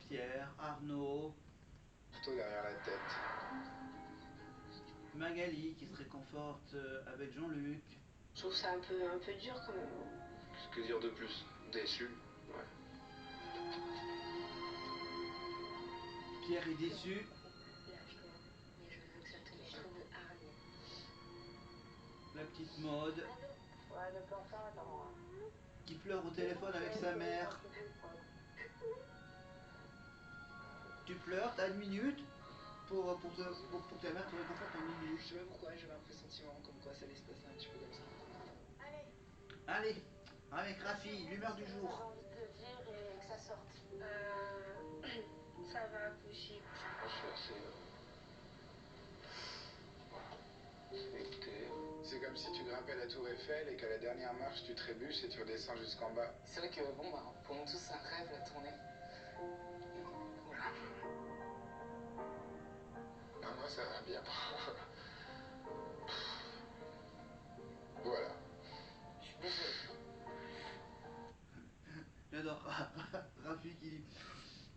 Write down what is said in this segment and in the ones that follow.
Pierre, Arnaud, Plutôt derrière la tête. Magali qui se réconforte avec Jean-Luc. Je trouve ça un peu dur quand même. Que dire de plus? Déçu. Ouais. Pierre est déçu. Là, mais je veux que ça te trouve Arnaud. La petite Maude Ouais, ne pleure pas, attends. qui pleure au téléphone avec sa mère. Tu pleures, t'as une minute pour que ta mère te réconforte en une minute. Je sais pas pourquoi, j'avais un pressentiment comme quoi ça allait se passer un petit peu comme ça. Allez, avec Rafi, l'humeur du J'ai jour. envie de le dire et que ça sorte. Ça va accoucher. C'est comme si tu grimpais la tour Eiffel et qu'à la dernière marche tu trébuches et tu redescends jusqu'en bas. C'est vrai que bon, bah, pour nous tous, c'est un rêve la tournée. Voilà. Ah, moi ça va bien. Voilà. Je suis désolé. J'adore. Rafi qui dit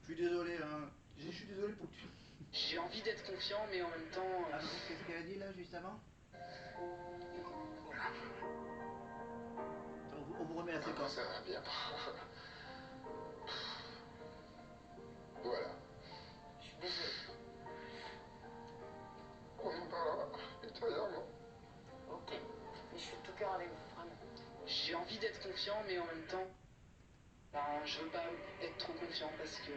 je suis désolé, hein. Je suis désolé pour que tu. J'ai envie d'être confiant, mais en même temps. Ah, qu'est-ce qu'elle a dit là juste avant? Voilà. On vous remet la Ah, moi séquence. ça va bien. Voilà. Je suis désolé. On en parlera ultérieurement. Ok. Mais je suis de tout cœur avec vous, vraiment. J'ai envie d'être confiant, mais en même temps. Ben, je veux pas être trop confiant parce que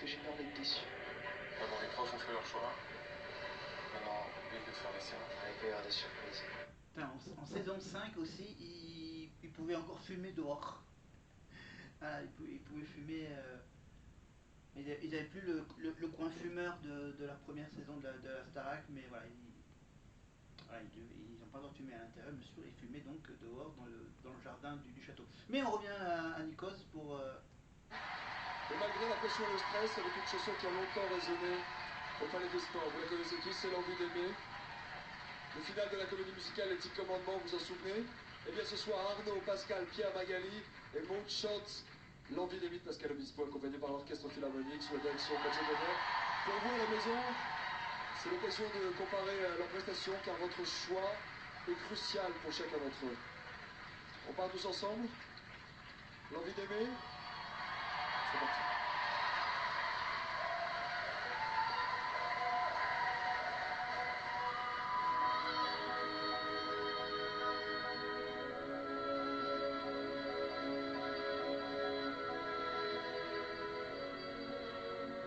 j'ai peur d'être déçu. Ah bon, les profs ont fait leur choix. Maintenant, lui, il peut faire les siens. Il peut y avoir des surprises. Putain, en saison 5 aussi, il pouvait encore fumer dehors. Voilà, il pouvait fumer. Ils n'avaient plus le coin fumeur de la première saison de la Starac, mais voilà, ils n'ont pas le droit de fumer à l'intérieur, bien sûr, ils fumaient donc dehors dans le jardin du château. Mais on revient à Nikos pour. Et malgré la pression et le stress, avec une chanson qui a longtemps résonné au Palais des Sports, vous la connaissez tous, c'est l'envie d'aimer. Le final de la comédie musicale Les 10 Commandements, vous vous en souvenez? Eh bien ce soir, Arnaud, Pascal, Pierre, Magali et Maud chantent l'envie d'aimer de Pascal Obispo, accompagné par l'Orchestre Philharmonique sous la direction de Mathieu Bonnet. Pour vous à la maison, c'est l'occasion de comparer leurs prestations car votre choix est crucial pour chacun d'entre eux. On part tous ensemble? L'envie d'aimer? C'est parti.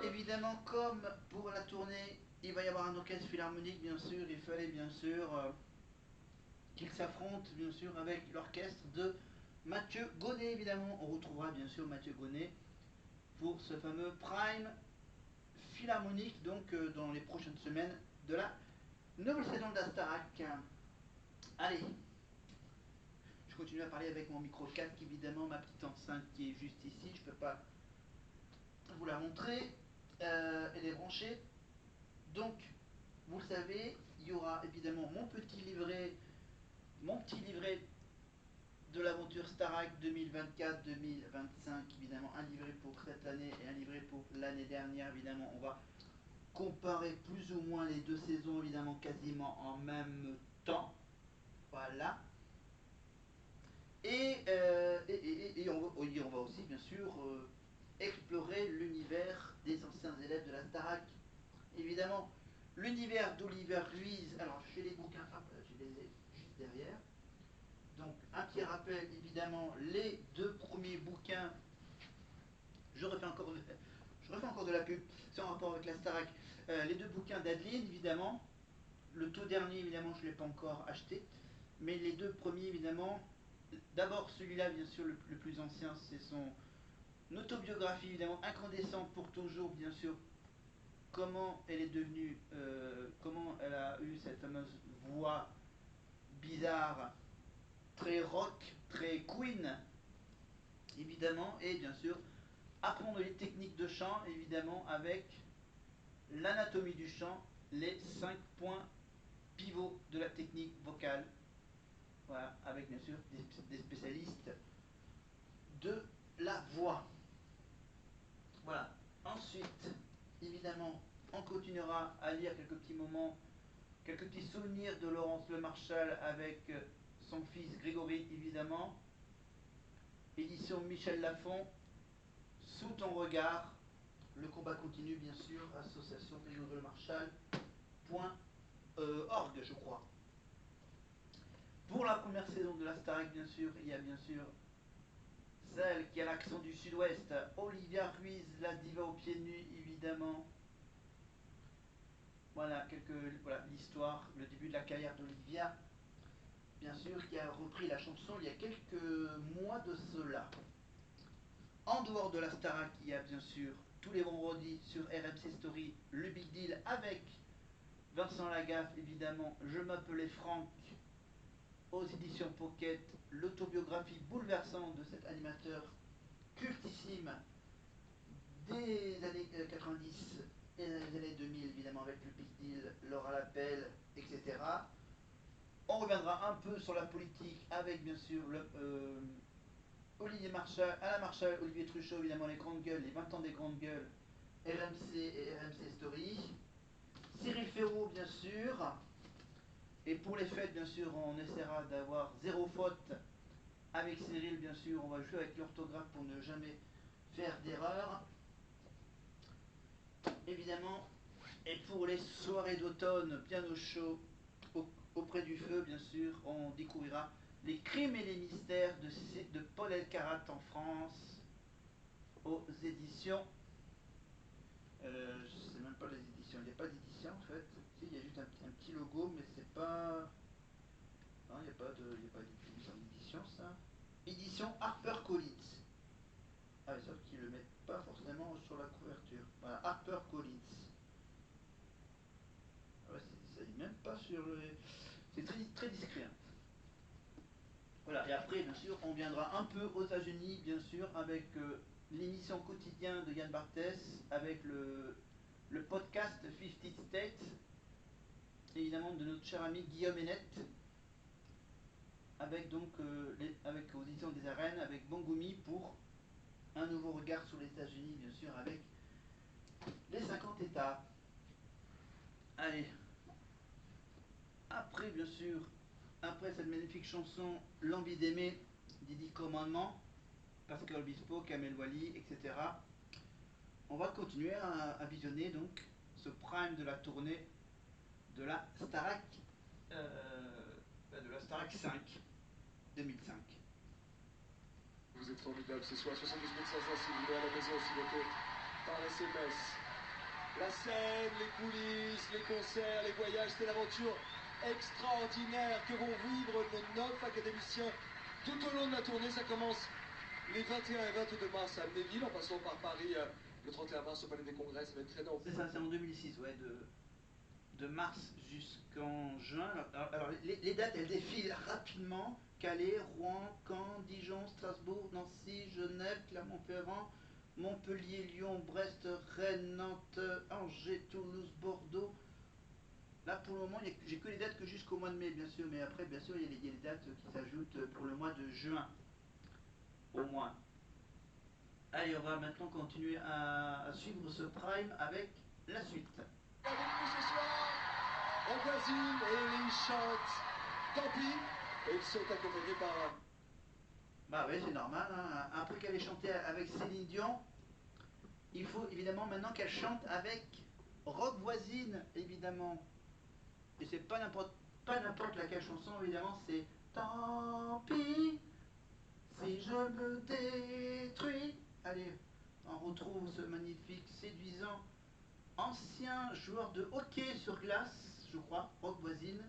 Évidemment, comme pour la tournée, il va y avoir un orchestre philharmonique, bien sûr, il fallait bien sûr qu'ils s'affrontent, bien sûr, avec l'orchestre de Mathieu Gonnet, évidemment. On retrouvera bien sûr Mathieu Gonnet pour ce fameux Prime philharmonique, donc dans les prochaines semaines de la nouvelle saison de la Starac. Allez, je continue à parler avec mon micro 4, évidemment, ma petite enceinte qui est juste ici, je ne peux pas vous la montrer, elle est branchée. Donc, vous le savez, il y aura évidemment mon petit livret de l'aventure Starac 2024-2025, évidemment un livret pour cette année et un livret pour l'année dernière, évidemment. On va comparer plus ou moins les deux saisons, évidemment quasiment en même temps. Voilà. Et on va aussi, bien sûr, explorer l'univers des anciens élèves de la Starac. Évidemment, l'univers d'Oliver Ruiz. Alors, j'ai les bouquins, je les ai juste derrière. Donc, un petit rappel, évidemment, les deux premiers bouquins. Je refais encore de la pub, c'est en rapport avec la Starac. Les deux bouquins d'Adeline, évidemment. Le tout dernier, évidemment, je ne l'ai pas encore acheté. Mais les deux premiers, évidemment. D'abord, celui-là, bien sûr, le plus ancien, c'est son autobiographie, évidemment, incandescente pour toujours, bien sûr. Comment elle est devenue, comment elle a eu cette fameuse voix bizarre, très rock, très queen, évidemment, et bien sûr, apprendre les techniques de chant, évidemment, avec l'anatomie du chant, les 5 points pivots de la technique vocale. Voilà, avec bien sûr des spécialistes de la voix. Voilà. Ensuite, évidemment, on continuera à lire quelques petits moments, quelques petits souvenirs de Laurence Le Marchal avec son fils Grégory, évidemment. Édition Michel Lafon, Sous ton regard. Le combat continue, bien sûr, association Grégory Le Marchal. .org, je crois. Pour la première saison de la Starac, bien sûr, il y a bien sûr celle qui a l'accent du sud-ouest, Olivia Ruiz, la diva aux pieds nus, évidemment. Voilà, voilà l'histoire, le début de la carrière d'Olivia, bien sûr, qui a repris la chanson il y a quelques mois de cela. En dehors de la Starac, il y a bien sûr tous les vendredis sur RMC Story le Big Deal avec Vincent Lagaffe, évidemment. Je m'appelais Franck, aux éditions Pocket, l'autobiographie bouleversante de cet animateur cultissime des années 90 et des années 2000, évidemment, avec le Big Deal, Laura Lappel, etc. On reviendra un peu sur la politique avec, bien sûr, Olivier Marchal, Alain Marchal, Olivier Truchot, évidemment, les grandes gueules, les 20 ans des grandes gueules, RMC et RMC Story. Cyril Ferraud, bien sûr. Et pour les fêtes, bien sûr, on essaiera d'avoir zéro faute avec Cyril, bien sûr. On va jouer avec l'orthographe pour ne jamais faire d'erreur. Évidemment. Et pour les soirées d'automne, bien au chaud, auprès du feu, bien sûr, on découvrira les crimes et les mystères de Paul Elkarat en France, aux éditions. Je sais même pas les éditions. Il n'y a pas d'édition en fait. Si, il y a juste un petit logo, mais c'est pas. Non, il n'y a pas d'édition ça. Édition HarperCollins. Ah oui, sauf qu'ils le mettent pas forcément sur la couverture. Voilà, HarperCollins. Ah ouais, ça n'est même pas sur le. C'est très, très discret. Hein. Voilà, et après, bien sûr, on viendra un peu aux États-Unis, bien sûr, avec l'émission quotidienne de Yann Barthès, avec le podcast 50 States, évidemment de notre cher ami Guillaume Hennet, avec donc avec aux éditions des arènes, avec Bongoumi pour un nouveau regard sur les États-Unis, bien sûr, avec les 50 États. Allez. Après, bien sûr, après cette magnifique chanson L'envie d'aimer des 10 commandements, Pascal Obispo, Kamel Wally, etc. On va continuer à visionner donc ce prime de la tournée de la Starac, de la Starac 5 2005. Vous êtes formidables ce soir, 72 500 si vous voulez à la maison aussi voter par SMS. La scène, les coulisses, les concerts, les voyages, c'est l'aventure extraordinaire que vont vivre nos 9 académiciens tout au long de la tournée. Ça commence les 21 et 22 mars à Amnéville, en passant par Paris le 31 mars au Palais des Congrès. Ça va être très dense. C'est ça, c'est en 2006, ouais, de mars jusqu'en juin. Alors les dates, elles défilent rapidement. Calais, Rouen, Caen, Dijon, Strasbourg, Nancy, Genève, Clermont-Ferrand, Montpellier, Lyon, Brest, Rennes, Nantes, Angers, Toulouse, Bordeaux. Là, pour le moment, j'ai que les dates que jusqu'au mois de mai, bien sûr. Mais après, bien sûr, il y a les dates qui s'ajoutent pour le mois de juin, au moins. Allez, on va maintenant continuer à suivre ce prime avec la suite. Avec nous ce soir, en voisine, et ils chantent Tant pis, et ils sont accompagnés par... Bah oui, c'est normal. Hein. Après qu'elle ait chanté avec Céline Dion, il faut évidemment maintenant qu'elle chante avec Rock Voisine, évidemment. Et c'est pas n'importe laquelle chanson, évidemment, c'est Tant pis si je me détruis. Allez, on retrouve ce magnifique, séduisant, ancien joueur de hockey sur glace, je crois, Rock Voisine,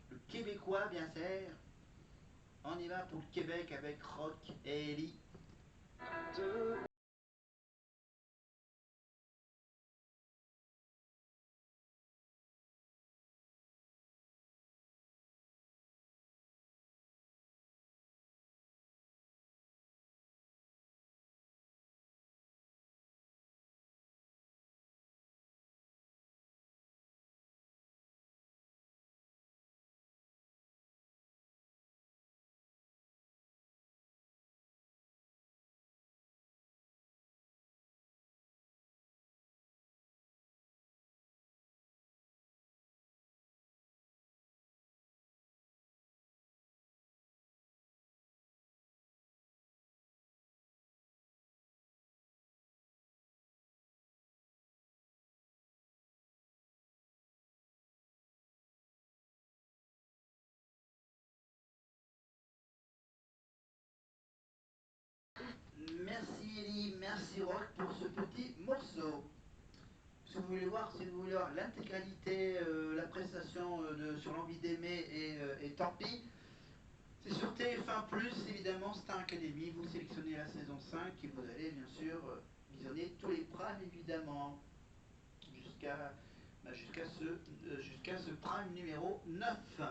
le Québécois, bien sûr. On y va pour le Québec avec Rock et Ellie. merci Ellie, merci Rock pour ce petit morceau. Si vous voulez voir, l'intégralité, la prestation sur l'envie d'aimer et tant pis, c'est sur TF1+, évidemment, Star Academy. Vous sélectionnez la saison 5 et vous allez bien sûr visionner tous les primes, évidemment, jusqu'à ce prime numéro 9.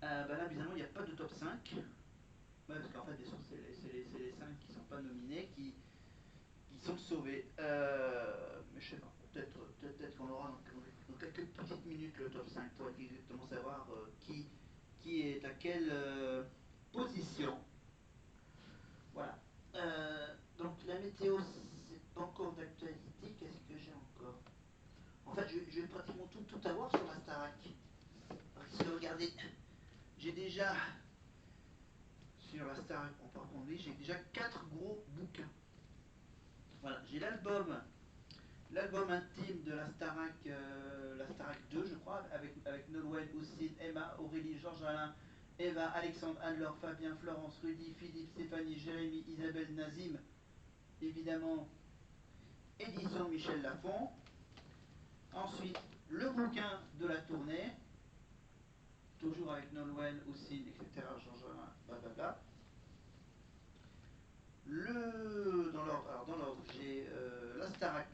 Là, évidemment, il n'y a pas de top 5. Ouais, parce qu'en fait, bien sûr, c'est les 5 qui ne sont pas nominés qui sont sauvés. Mais je sais pas, peut-être qu'on aura dans quelques petites minutes le top 5 pour exactement savoir qui est à quelle position. Voilà. Donc la météo, c'est pas encore d'actualité. Qu'est-ce que j'ai encore? En fait, je vais pratiquement tout avoir sur la Starac. Parce que regardez, j'ai déjà sur la Starac, par contre, j'ai déjà 4 gros bouquins. Voilà, j'ai l'album intime de la Starac 2, je crois, avec Nolwenn, Oussine, Emma, Aurélie, Georges Alain, Eva, Alexandre, Anne-Laure, Fabien, Florence, Rudy, Philippe, Stéphanie, Jérémy, Isabelle, Nazim, évidemment, édition Michel Lafon. Ensuite, le bouquin de la tournée, toujours avec Nolwenn, Oussine, etc., Georges Alain, blablabla. Dans l'ordre, j'ai la Starac.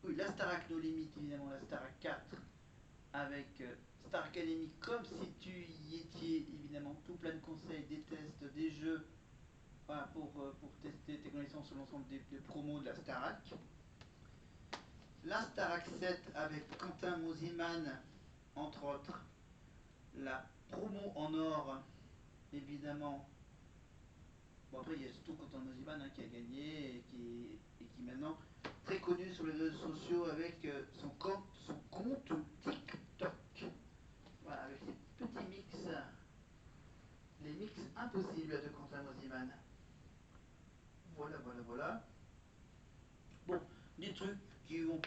La Starac No Limit, évidemment, la Starac 4, avec Star Academy, comme si tu y étais, évidemment, tout plein de conseils, des tests, des jeux, voilà, pour tester tes connaissances sur l'ensemble des promos de la Starac. La Starac 7 avec Quentin Mosiman, entre autres, la promo en or, évidemment. Bon, après, il y a surtout Quentin Mosiman qui a gagné et qui maintenant très connu sur les réseaux sociaux avec son compte TikTok. Voilà, avec ses petits mix, les mix impossibles de Quentin Mosiman. Voilà. Bon, des trucs qui vont...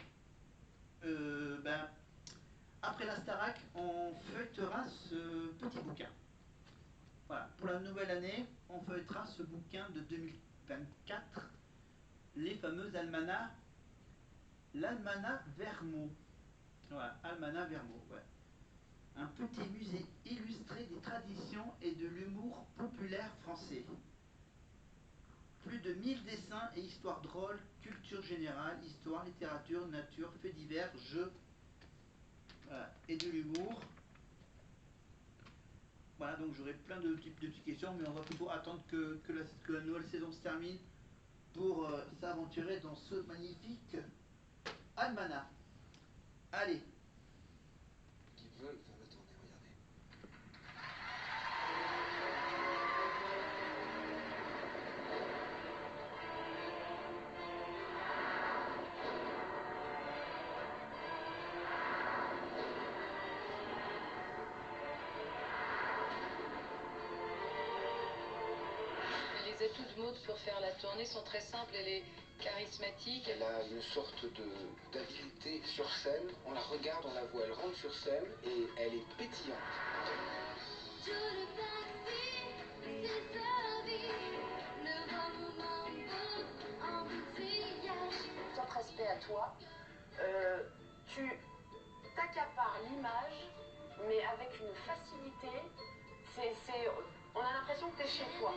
après la Starac, on feuilletera ce petit bouquin. Voilà, pour la nouvelle année, on feuilletera ce bouquin de 2024, les fameux almanachs. L'Almanach Vermeaux. Voilà, Almanach Vermeaux, ouais. Un petit musée illustré des traditions et de l'humour populaire français. Plus de 1000 dessins et histoires drôles, culture générale, histoire, littérature, nature, faits divers, jeux, voilà, et de l'humour. Voilà, donc j'aurai plein de petites questions, mais on va plutôt attendre que la nouvelle saison se termine pour s'aventurer dans ce magnifique almanach. Allez. Qui veulent faire la tournée, regardez. Les atouts de Maud pour faire la tournée sont très simples. Elle est charismatique. Elle a une sorte d'habileté sur scène. On la regarde, on la voit, elle rentre sur scène et elle est pétillante. Top respect à toi. Tu t'accapares l'image, mais avec une facilité. On a l'impression que tu es chez toi.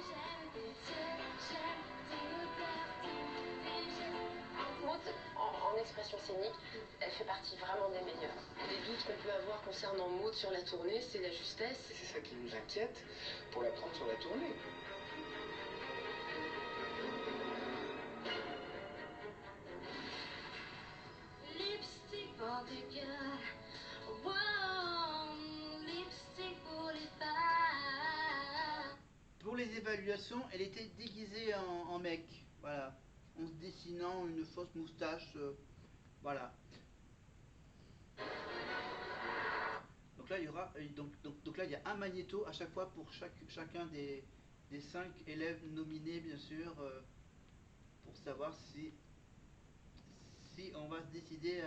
Maud, en expression scénique, elle fait partie vraiment des meilleures. Les doutes qu'on peut avoir concernant Maud sur la tournée, c'est la justesse. Et c'est ça qui nous inquiète pour la prendre sur la tournée. Lipstick pour tes gars, wow, lipstick pour les femmes. Pour les évaluations, elle était déguisée en mec, voilà, en se dessinant une fausse moustache, voilà. Donc là, il y aura, donc là, il y a un magnéto à chaque fois pour chacun des 5 élèves nominés, bien sûr, pour savoir si on va se décider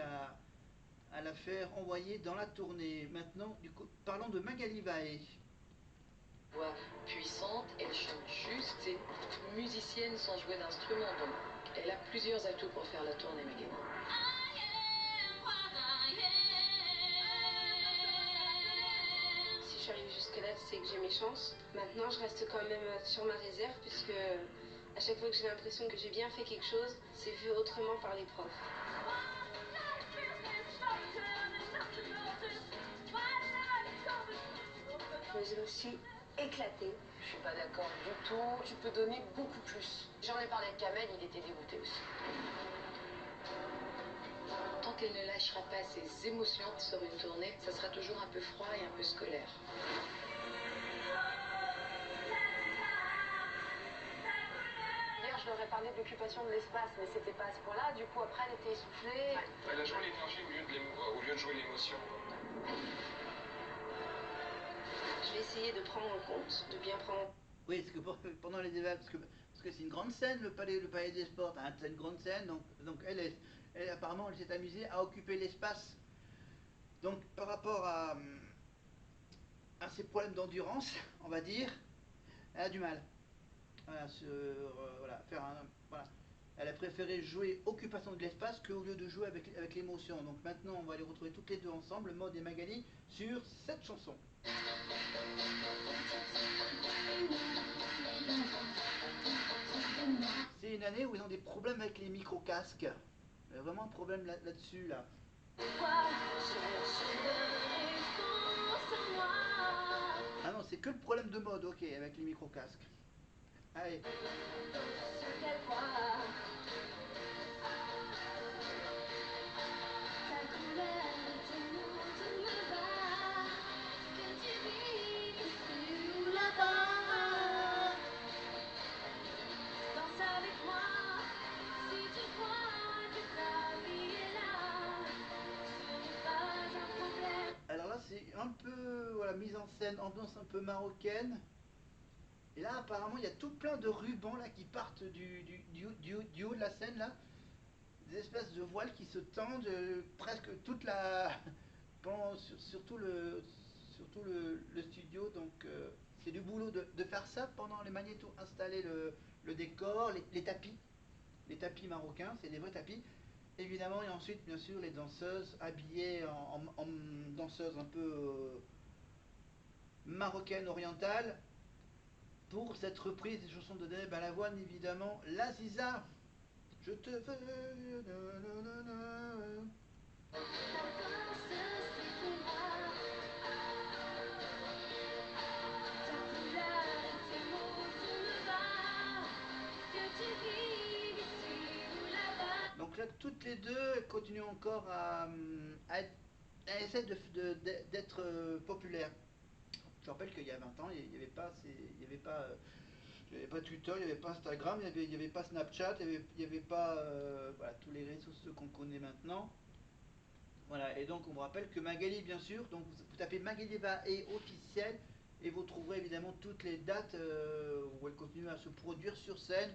à la faire envoyer dans la tournée. Maintenant, du coup, parlons de Magali Vaé. Voix puissante, elle chante juste, c'est musicienne sans jouer d'instrument, donc elle a plusieurs atouts pour faire la tournée, Magali. Si je suis arrivée jusque-là, c'est que j'ai mes chances. Maintenant, je reste quand même sur ma réserve, puisque à chaque fois que j'ai l'impression que j'ai bien fait quelque chose, c'est vu autrement par les profs. Je me suis éclatée. Je suis pas d'accord du tout, tu peux donner beaucoup plus. J'en ai parlé avec Kamel, il était dégoûté aussi. Tant qu'elle ne lâchera pas ses émotions sur une tournée, ça sera toujours un peu froid et un peu scolaire. Hier, je leur ai parlé de l'occupation de l'espace, mais c'était pas à ce point-là. Du coup, après, elle était essoufflée. Elle a joué l'énergie au lieu de jouer l'émotion. Je vais essayer de prendre en compte, de bien prendre. Oui, parce que pendant les débats, parce que c'est une grande scène, le palais des sports, hein, c'est une grande scène, donc elle, apparemment, elle s'est amusée à occuper l'espace. Donc par rapport à ses problèmes d'endurance, on va dire, elle a du mal. Voilà, voilà, faire un, voilà. Elle a préféré jouer occupation de l'espace qu'au lieu de jouer avec l'émotion. Donc maintenant, on va les retrouver toutes les deux ensemble, Maud et Magali, sur cette chanson. C'est une année où ils ont des problèmes avec les micro-casques. Il y a vraiment un problème là-dessus, là. Ah non, c'est que le problème de mode, ok, avec les micro-casques. Allez. Alors là, c'est un peu, voilà, mise en scène, ambiance un peu marocaine. Et là, apparemment, il y a tout plein de rubans là qui partent du haut de la scène là, des espèces de voiles qui se tendent presque toute la, surtout le studio. Donc c'est du boulot de faire ça pendant les magnétos, installer le décor, les tapis marocains, c'est des vrais tapis. Évidemment, et ensuite, bien sûr, les danseuses habillées en danseuses un peu marocaines, orientales, pour cette reprise des chansons de Deb Balavoine, évidemment, La Ziza. Je te veux. Donc là, toutes les deux continuent encore à essayer d'être populaires. Je rappelle qu'il y a 20 ans, il n'y avait pas, il y avait pas, il y avait pas Twitter, il n'y avait pas Instagram, il y avait pas Snapchat, il y avait pas voilà, tous les réseaux sociaux qu'on connaît maintenant. Voilà, et donc on vous rappelle que Magali, bien sûr, donc vous tapez Magali Bae officiel et vous trouverez évidemment toutes les dates où elle continue à se produire sur scène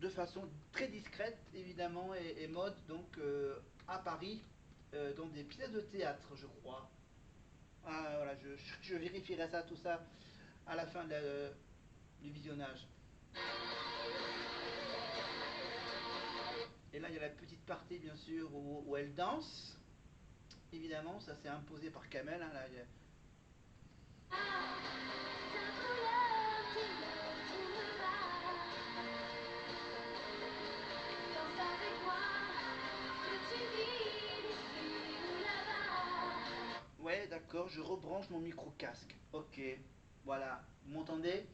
de façon très discrète, évidemment, et mode, donc à Paris, dans des pièces de théâtre, je crois. Ah, voilà, je vérifierai ça, tout ça, à la fin du visionnage. Et là, il y a la petite partie, bien sûr, où elle danse. Évidemment, ça s'est imposé par Kamel. Hein, là, Ouais, d'accord, je rebranche mon micro-casque. Ok, voilà, vous m'entendez?